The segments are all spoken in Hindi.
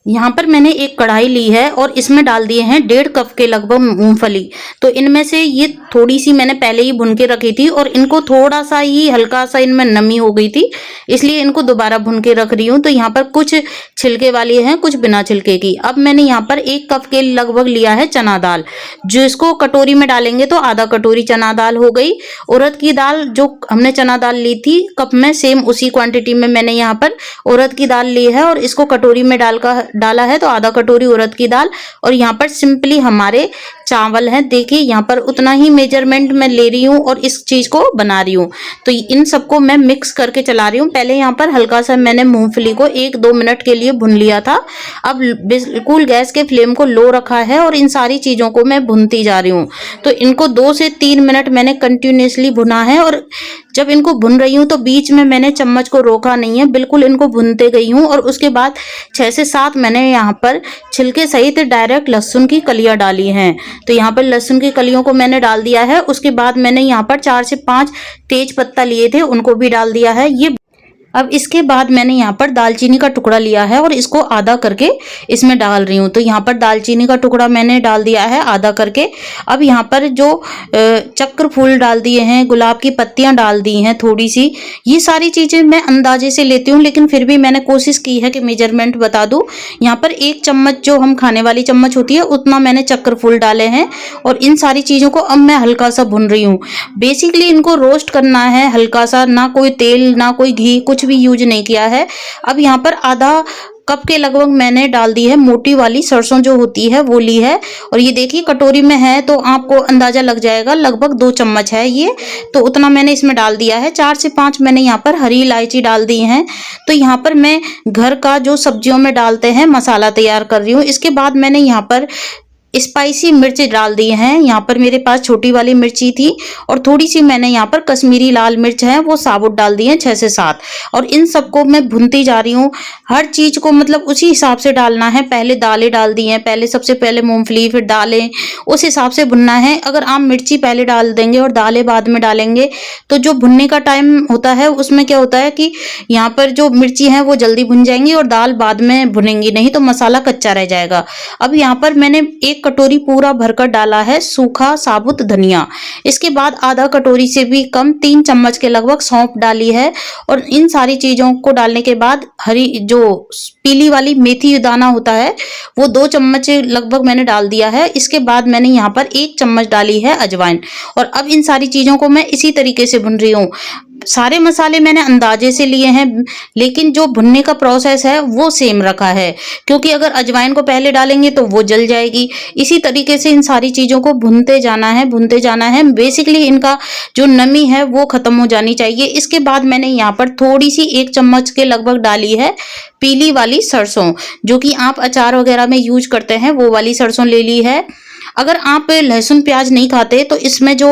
यहाँ पर मैंने एक कढ़ाई ली है और इसमें डाल दिए हैं 1.5 कप के लगभग मूंगफली। तो इनमें से ये थोड़ी सी मैंने पहले ही भुन के रखी थी और इनको थोड़ा सा ही हल्का सा इनमें नमी हो गई थी, इसलिए इनको दोबारा भुन के रख रही हूँ। तो यहाँ पर कुछ छिलके वाली हैं, कुछ बिना छिलके की। अब मैंने यहाँ पर 1 कप के लगभग लिया है चना दाल, जो इसको कटोरी में डालेंगे तो आधा कटोरी चना दाल हो गई। उड़द की दाल जो हमने चना दाल ली थी कप में, सेम उसी क्वांटिटी में मैंने यहाँ पर उड़द की दाल ली है और इसको कटोरी में डाला है, तो आधा कटोरी उड़द की दाल। और यहाँ पर सिंपली हमारे चावल हैं, देखिए यहाँ पर उतना ही मेजरमेंट मैं ले रही हूँ और इस चीज को बना रही हूँ। तो इन सबको मैं मिक्स करके चला रही हूँ। पहले यहाँ पर हल्का सा मैंने मूंगफली को 1-2 मिनट के लिए भून लिया था। अब बिल्कुल गैस के फ्लेम को लो रखा है और इन सारी चीजों को मैं भूनती जा रही हूँ। तो इनको 2 से 3 मिनट मैंने कंटिन्यूसली भुना है और जब इनको भुन रही हूँ तो बीच में मैंने चम्मच को रोका नहीं है, बिल्कुल इनको भुनते गई हूँ। और उसके बाद 6 से 7 मैंने यहाँ पर छिलके सहित डायरेक्ट लहसुन की कलियां डाली हैं। तो यहाँ पर लहसुन की कलियों को मैंने डाल दिया है। उसके बाद मैंने यहाँ पर 4 से 5 तेज पत्ता लिए थे, उनको भी डाल दिया है। अब इसके बाद मैंने यहाँ पर दालचीनी का टुकड़ा लिया है और इसको आधा करके इसमें डाल रही हूँ। तो यहाँ पर दालचीनी का टुकड़ा मैंने डाल दिया है आधा करके। अब यहाँ पर जो चक्र फूल डाल दिए हैं, गुलाब की पत्तियां डाल दी हैं थोड़ी सी। ये सारी चीजें मैं अंदाजे से लेती हूँ, लेकिन फिर भी मैंने कोशिश की है कि मेजरमेंट बता दूं। यहाँ पर 1 चम्मच जो हम खाने वाली चम्मच होती है उतना मैंने चक्र फूल डाले हैं। और इन सारी चीजों को अब मैं हल्का सा भून रही हूँ। बेसिकली इनको रोस्ट करना है हल्का सा, ना कोई तेल ना कोई घी कुछ भी यूज नहीं किया है। अब यहाँ पर आधा कप के लगभग मैंने डाल दी है मोटी वाली सरसों जो होती है वो ली है। और ये देखिए कटोरी में है तो आपको अंदाजा लग जाएगा, लगभग 2 चम्मच है ये, तो उतना मैंने इसमें डाल दिया है। 4 से 5 मैंने यहाँ पर हरी इलायची डाल दी हैं। तो यहाँ पर मैं घर का जो सब्जियों में डालते हैं मसाला तैयार कर रही हूँ। इसके बाद मैंने यहाँ पर स्पाइसी मिर्च डाल दी हैं। यहाँ पर मेरे पास छोटी वाली मिर्ची थी और थोड़ी सी मैंने यहाँ पर कश्मीरी लाल मिर्च है वो साबुत डाल दी है 6 से 7। और इन सबको मैं भूनती जा रही हूँ। हर चीज को मतलब उसी हिसाब से डालना है। पहले दालें डाल दी हैं, पहले सबसे पहले मूंगफली फिर दालें, उस हिसाब से भुनना है। अगर आप मिर्ची पहले डाल देंगे और दालें बाद में डालेंगे तो जो भुनने का टाइम होता है उसमें क्या होता है कि यहाँ पर जो मिर्ची है वो जल्दी भुन जाएंगी और दाल बाद में भुनेंगी नहीं तो मसाला कच्चा रह जाएगा। अब यहाँ पर मैंने 1 कटोरी पूरा भरकर डाला है सूखा साबुत धनिया। इसके बाद आधा कटोरी से भी कम 3 चम्मच के लगभग सौंफ डाली है। और इन सारी चीजों को डालने के बाद हरी जो पीली वाली मेथी दाना होता है वो 2 चम्मच लगभग मैंने डाल दिया है। इसके बाद मैंने यहाँ पर 1 चम्मच डाली है अजवाइन। और अब इन सारी चीजों को मैं इसी तरीके से भून रही हूँ। सारे मसाले मैंने अंदाजे से लिए हैं, लेकिन जो भुनने का प्रोसेस है वो सेम रखा है, क्योंकि अगर अजवाइन को पहले डालेंगे तो वो जल जाएगी। इसी तरीके से इन सारी चीजों को भुनते जाना है। बेसिकली इनका जो नमी है वो खत्म हो जानी चाहिए। इसके बाद मैंने यहाँ पर थोड़ी सी 1 चम्मच के लगभग डाली है पीली वाली सरसों, जो कि आप अचार वगैरह में यूज करते हैं, वो वाली सरसों ले ली है। अगर आप लहसुन प्याज नहीं खाते तो इसमें जो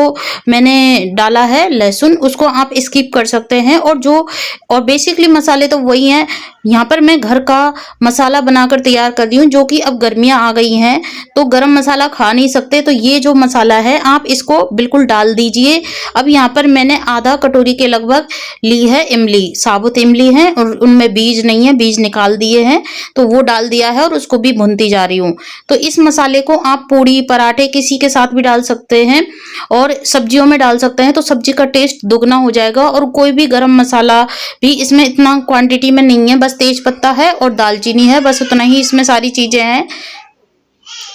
मैंने डाला है लहसुन उसको आप स्किप कर सकते हैं। और बेसिकली मसाले तो वही हैं। यहाँ पर मैं घर का मसाला बनाकर तैयार कर रही हूँ, जो कि अब गर्मियाँ आ गई हैं तो गरम मसाला खा नहीं सकते, तो ये जो मसाला है आप इसको बिल्कुल डाल दीजिए। अब यहाँ पर मैंने आधा कटोरी के लगभग ली है इमली, साबुत इमली है और उनमें बीज नहीं है, बीज निकाल दिए हैं, तो वो डाल दिया है और उसको भी भूनती जा रही हूँ। तो इस मसाले को आप पूड़ी पराठे किसी के साथ भी डाल सकते हैं और सब्जियों में डाल सकते हैं, तो सब्जी का टेस्ट दुगना हो जाएगा। और कोई भी गरम मसाला भी इसमें इतना क्वांटिटी में नहीं है, बस तेज पत्ता है और दालचीनी है, बस उतना ही इसमें सारी चीजें हैं।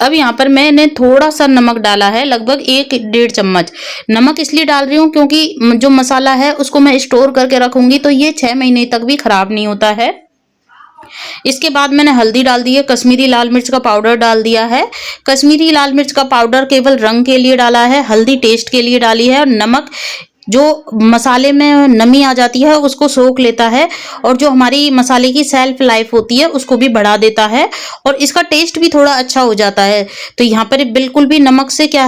अब यहाँ पर मैंने थोड़ा सा नमक डाला है, लगभग 1-1.5 चम्मच। नमक इसलिए डाल रही हूँ क्योंकि जो मसाला है उसको मैं स्टोर करके रखूंगी तो ये 6 महीने तक भी खराब नहीं होता है। इसके बाद मैंने हल्दी डाल दी है, कश्मीरी लाल मिर्च का पाउडर डाल दिया है। कश्मीरी लाल मिर्च का पाउडर केवल रंग के लिए डाला है, हल्दी टेस्ट के लिए डाली है। और नमक जो मसाले में नमी आ जाती है उसको सोख लेता है और जो हमारी मसाले की सेल्फ लाइफ होती है उसको भी बढ़ा देता है और इसका टेस्ट भी थोड़ा अच्छा हो जाता है। तो यहाँ पर बिल्कुल भी नमक से क्या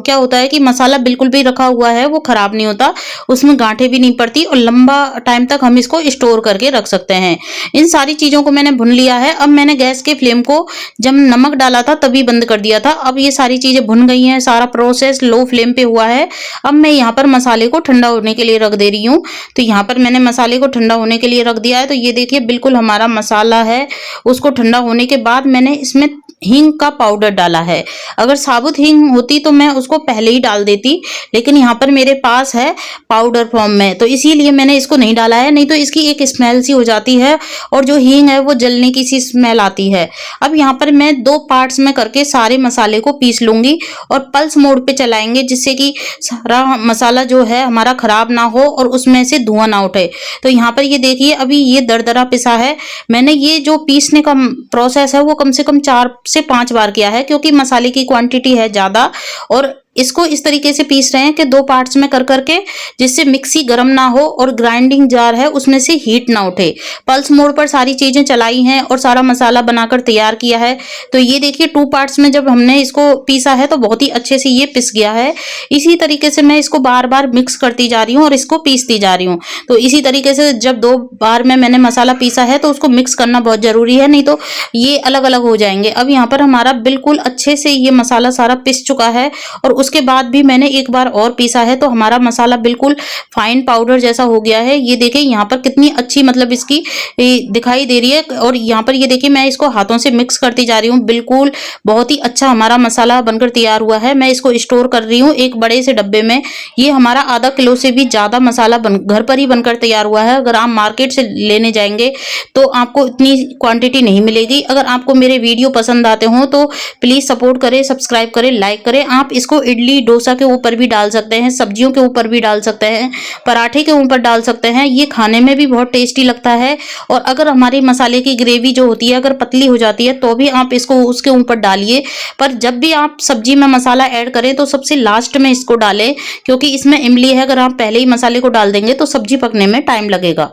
होता है कि मसाला बिल्कुल भी रखा हुआ है वो खराब नहीं होता, उसमें गांठें भी नहीं पड़ती और लंबा टाइम तक हम इसको स्टोर करके रख सकते हैं। इन सारी चीजों को मैंने भुन लिया है। अब मैंने गैस के फ्लेम को जब नमक डाला था तभी बंद कर दिया था। अब ये सारी चीजें भुन गई हैं, सारा प्रोसेस लो फ्लेम पे हुआ है। अब मैं यहाँ पर मसाले को को ठंडा होने के लिए रख दे रही हूँ। तो यहाँ पर मैंने मसाले को ठंडा होने के लिए रख दिया है। तो ये देखिए बिल्कुल हमारा मसाला है, उसको ठंडा होने के बाद मैंने इसमें हींग का पाउडर डाला है। अगर साबुत हींग होती तो मैं उसको पहले ही डाल देती, लेकिन यहाँ पर मेरे पास है पाउडर फॉर्म में, तो इसीलिए मैंने इसको नहीं डाला है, नहीं तो इसकी एक स्मेल सी हो जाती है और जो हींग है वो जलने की सी स्मेल आती है। अब यहाँ पर मैं 2 पार्ट्स में करके सारे मसाले को पीस लूंगी और पल्स मोड पे चलाएंगे, जिससे कि सारा मसाला जो है हमारा खराब ना हो और उसमें से धुआं ना उठे। तो यहाँ पर ये देखिए अभी ये दरदरा पिसा है। मैंने ये जो पीसने का प्रोसेस है वो कम से कम 4 से 5 बार किया है, क्योंकि मसाले की क्वांटिटी है ज़्यादा और इसको इस तरीके से पीस रहे हैं कि 2 पार्ट्स में कर करके, जिससे मिक्सी गर्म ना हो और ग्राइंडिंग जार है उसमें से हीट ना उठे। पल्स मोड पर सारी चीजें चलाई हैं और सारा मसाला बनाकर तैयार किया है। तो ये देखिए 2 पार्ट्स में जब हमने इसको पीसा है तो बहुत ही अच्छे से ये पिस गया है। इसी तरीके से मैं इसको बार बार मिक्स करती जा रही हूँ और इसको पीसती जा रही हूँ। तो इसी तरीके से जब 2 बार में मैंने मसाला पीसा है तो उसको मिक्स करना बहुत जरूरी है, नहीं तो ये अलग अलग हो जाएंगे। अब यहाँ पर हमारा बिल्कुल अच्छे से ये मसाला सारा पिस चुका है और उसके बाद भी मैंने एक बार और पीसा है, तो हमारा मसाला बिल्कुल फाइन पाउडर जैसा हो गया है। ये देखिए यहाँ पर कितनी अच्छी मतलब इसकी दिखाई दे रही है। और यहाँ पर ये देखिए मैं इसको हाथों से मिक्स करती जा रही हूँ। बिल्कुल बहुत ही अच्छा हमारा मसाला बनकर तैयार हुआ है। मैं इसको स्टोर कर रही हूँ एक बड़े से डब्बे में। ये हमारा आधा किलो से भी ज्यादा मसाला घर पर ही बनकर तैयार हुआ है। अगर आप मार्केट से लेने जाएंगे तो आपको इतनी क्वांटिटी नहीं मिलेगी। अगर आपको मेरे वीडियो पसंद आते हो तो प्लीज सपोर्ट करें, सब्सक्राइब करें, लाइक करें। आप इसको इडली डोसा के ऊपर भी डाल सकते हैं, सब्जियों के ऊपर भी डाल सकते हैं, पराठे के ऊपर डाल सकते हैं। ये खाने में भी बहुत टेस्टी लगता है। और अगर हमारी मसाले की ग्रेवी जो होती है अगर पतली हो जाती है तो भी आप इसको उसके ऊपर डालिए, पर जब भी आप सब्जी में मसाला ऐड करें तो सबसे लास्ट में इसको डालें, क्योंकि इसमें इमली है। अगर आप पहले ही मसाले को डाल देंगे तो सब्जी पकने में टाइम लगेगा।